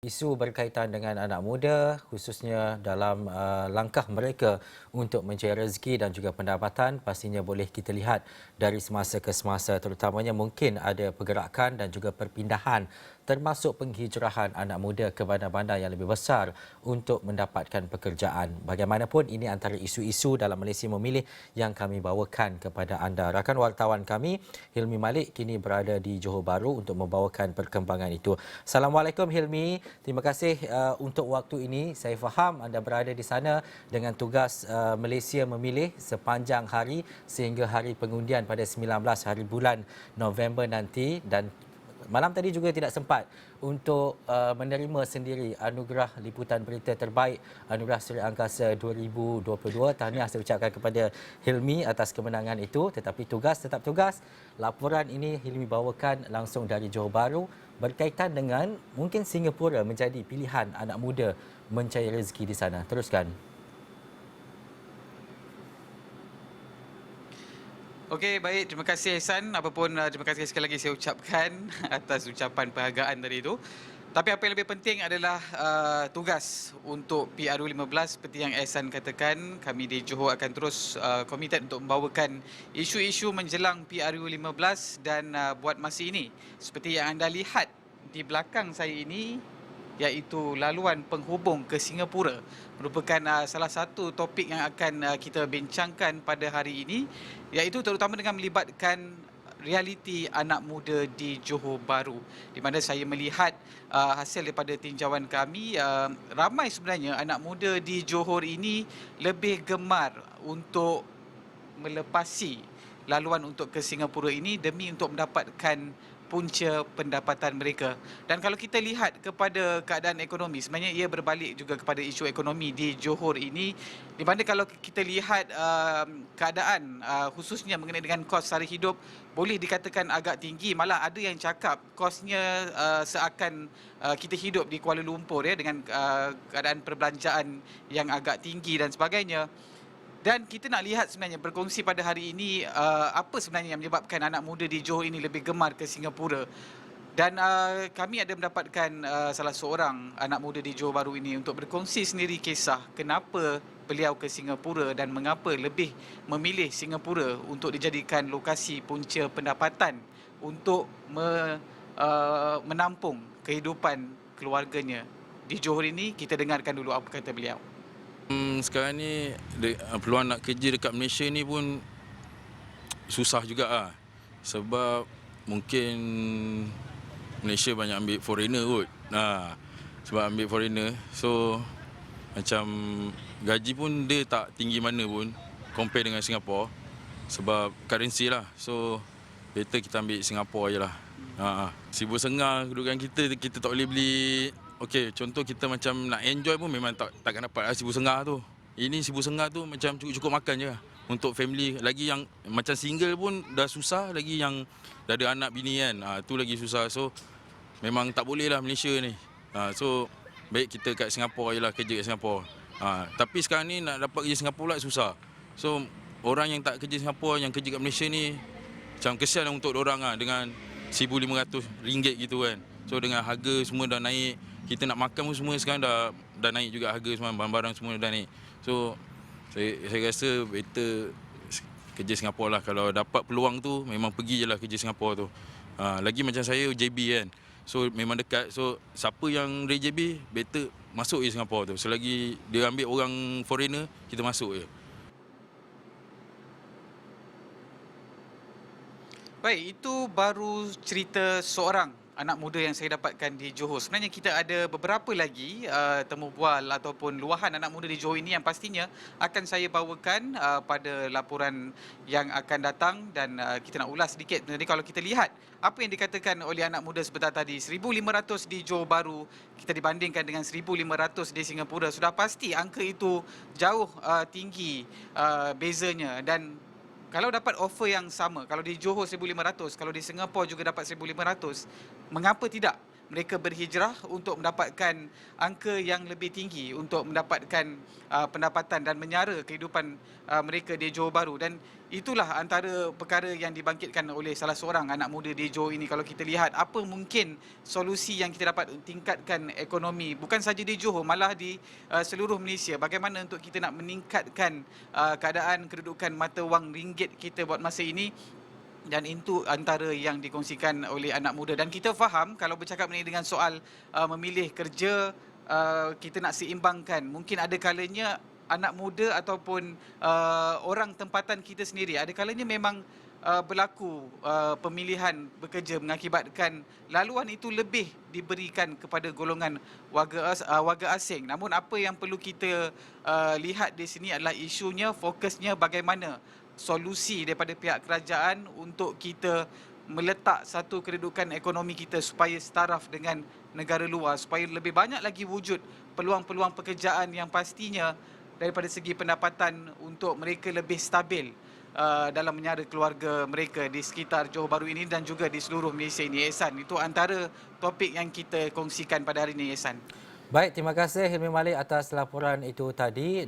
Isu berkaitan dengan anak muda, khususnya dalam langkah mereka untuk mencari rezeki dan juga pendapatan, pastinya boleh kita lihat dari semasa ke semasa, terutamanya mungkin ada pergerakan dan juga perpindahan, termasuk penghijrahan anak muda ke bandar-bandar yang lebih besar untuk mendapatkan pekerjaan. Bagaimanapun, ini antara isu-isu dalam Malaysia Memilih yang kami bawakan kepada anda. Rakan wartawan kami, Hilmi Malik, kini berada di Johor Bahru untuk membawakan perkembangan itu. Assalamualaikum Hilmi. Terima kasih untuk waktu ini. Saya faham anda berada di sana dengan tugas Malaysia Memilih sepanjang hari sehingga hari pengundian pada 19 hari bulan November nanti, dan malam tadi juga tidak sempat untuk menerima sendiri anugerah liputan berita terbaik Anugerah Seri Angkasa 2022. Tahniah saya ucapkan kepada Hilmi atas kemenangan itu, tetapi tugas tetap tugas. Laporan ini Hilmi bawakan langsung dari Johor Bahru berkaitan dengan mungkin Singapura menjadi pilihan anak muda mencari rezeki di sana. Teruskan. Okey, baik. Terima kasih Ihsan. Apapun terima kasih sekali lagi saya ucapkan atas ucapan penghargaan tadi itu. Tapi apa yang lebih penting adalah tugas untuk PRU15 seperti yang Ihsan katakan, kami di Johor akan terus komited untuk membawakan isu-isu menjelang PRU15 dan buat masa ini seperti yang anda lihat di belakang saya ini, iaitu laluan penghubung ke Singapura, merupakan salah satu topik yang akan kita bincangkan pada hari ini, iaitu terutama dengan melibatkan realiti anak muda di Johor Bahru, di mana saya melihat hasil daripada tinjauan kami, ramai sebenarnya anak muda di Johor ini lebih gemar untuk melepasi laluan untuk ke Singapura ini demi untuk mendapatkan punca pendapatan mereka. Dan kalau kita lihat kepada keadaan ekonomi, sebenarnya ia berbalik juga kepada isu ekonomi di Johor ini, di mana kalau kita lihat keadaan khususnya mengenai dengan kos sara hidup boleh dikatakan agak tinggi, malah ada yang cakap kosnya seakan kita hidup di Kuala Lumpur ya, dengan keadaan perbelanjaan yang agak tinggi dan sebagainya. Dan kita nak lihat sebenarnya berkongsi pada hari ini apa sebenarnya yang menyebabkan anak muda di Johor ini lebih gemar ke Singapura. Dan kami ada mendapatkan salah seorang anak muda di Johor Bahru ini untuk berkongsi sendiri kisah kenapa beliau ke Singapura dan mengapa lebih memilih Singapura untuk dijadikan lokasi punca pendapatan untuk menampung kehidupan keluarganya. Di Johor ini kita dengarkan dulu apa kata beliau. Sekarang ni peluang nak kerja dekat Malaysia ni pun susah juga lah. Sebab mungkin Malaysia banyak ambil foreigner kot. Sebab ambil foreigner, so macam gaji pun dia tak tinggi mana pun compare dengan Singapore. Sebab currency lah. So better kita ambil Singapore je lah. RM1,500 kedudukan kita tak boleh beli. Okey, contoh kita macam nak enjoy pun memang takkan dapat lah RM1,500 tu. Ini RM1,500 tu macam cukup-cukup makan je lah. Untuk family, lagi yang macam single pun dah susah, lagi yang dah ada anak bini kan, tu lagi susah. So memang tak boleh lah Malaysia ni. So baik kita kat Singapura je lah, kerja kat Singapura. Tapi sekarang ni nak dapat kerja Singapura pula susah. So orang yang tak kerja Singapura, yang kerja kat Malaysia ni, macam kesian lah untuk orang lah dengan RM1,500 gitu kan. So dengan harga semua dah naik, kita nak makan pun semua sekarang dah naik juga harga semua, barang-barang semua dah naik. So saya rasa better kerja Singapura lah. Kalau dapat peluang tu memang pergi je lah kerja Singapura tu. Lagi macam saya JB kan, so memang dekat. So siapa yang dari JB better masuk je Singapura tu. Selagi dia ambil orang foreigner, kita masuk je. Baik, itu baru cerita seorang anak muda yang saya dapatkan di Johor. Sebenarnya kita ada beberapa lagi temu bual ataupun luahan anak muda di Johor ini yang pastinya akan saya bawakan pada laporan yang akan datang, dan kita nak ulas sedikit. Jadi kalau kita lihat apa yang dikatakan oleh anak muda sebentar tadi, 1,500 di Johor Bahru kita dibandingkan dengan 1,500 di Singapura, sudah pasti angka itu jauh tinggi bezanya. Dan kalau dapat offer yang sama, kalau di Johor 1,500, kalau di Singapura juga dapat 1,500, mengapa tidak mereka berhijrah untuk mendapatkan angka yang lebih tinggi, untuk mendapatkan pendapatan dan menyara kehidupan mereka di Johor Bahru. Dan itulah antara perkara yang dibangkitkan oleh salah seorang anak muda di Johor ini. Kalau kita lihat apa mungkin solusi yang kita dapat tingkatkan ekonomi bukan saja di Johor, malah di seluruh Malaysia. Bagaimana untuk kita nak meningkatkan keadaan kedudukan mata wang ringgit kita buat masa ini, dan itu antara yang dikongsikan oleh anak muda. Dan kita faham kalau bercakap mengenai dengan soal memilih kerja, kita nak seimbangkan. Mungkin ada kalanya anak muda ataupun orang tempatan kita sendiri, ada kalanya memang berlaku pemilihan bekerja mengakibatkan laluan itu lebih diberikan kepada golongan warga asing. Namun apa yang perlu kita lihat di sini adalah isunya, fokusnya bagaimana solusi daripada pihak kerajaan untuk kita meletak satu kedudukan ekonomi kita supaya setaraf dengan negara luar, supaya lebih banyak lagi wujud peluang-peluang pekerjaan yang pastinya daripada segi pendapatan untuk mereka lebih stabil dalam menyara keluarga mereka di sekitar Johor Bahru ini dan juga di seluruh Malaysia ini. Ehsan, itu antara topik yang kita kongsikan pada hari ini, Ehsan. Baik, terima kasih Hilmi Malik atas laporan itu tadi.